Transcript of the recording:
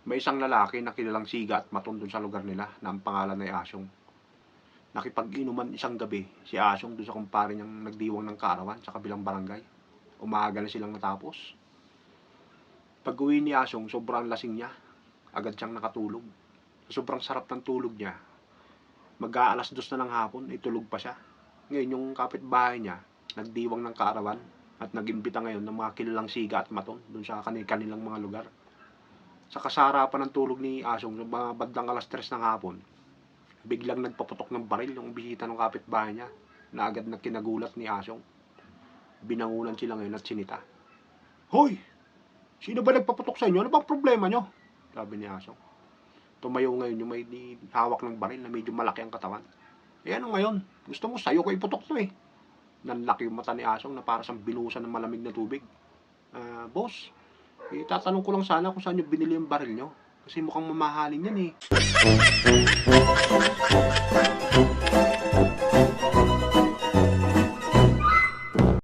May isang lalaki na kilalang siga at matun dun sa lugar nila na ang pangalan ay Asyong. Nakipag-inuman isang gabi si Asyong dun sa kumpare niyang nagdiwang ng kaarawan sa kabilang barangay. Umaga na silang natapos. Pag-uwi ni Asyong, sobrang lasing niya. Agad siyang nakatulog. Sa sobrang sarap ng tulog niya, mag-aalas 2 na ng hapon, ay tulog pa siya. Ngayon, yung kapitbahay niya, nagdiwang ng kaarawan at nag-imbita ngayon ng mga kilalang siga at maton dun sa kanilang mga lugar. Sa kasarapan ng tulog ni Asyong, sa mga bandang alas 3 ng hapon, biglang nagpaputok ng baril yung bisita ng kapitbahay niya na agad na kinagulat ni Asyong. Binangunan sila ngayon at sinita. Hoy! Sino ba nagpaputok sa inyo? Ano bang problema nyo? Sabi ni Asyong. Tumayo ngayon yung may hawak ng baril na medyo malaki ang katawan. Eh ano ngayon? Gusto mo sa'yo ko iputok to eh. Nanlaki yung mata ni Asyong na para siyang binuhusan ng malamig na tubig. Boss, tatanong ko lang sana kung saan nyo binili yung baril nyo. Kasi mukhang mamahalin yan eh.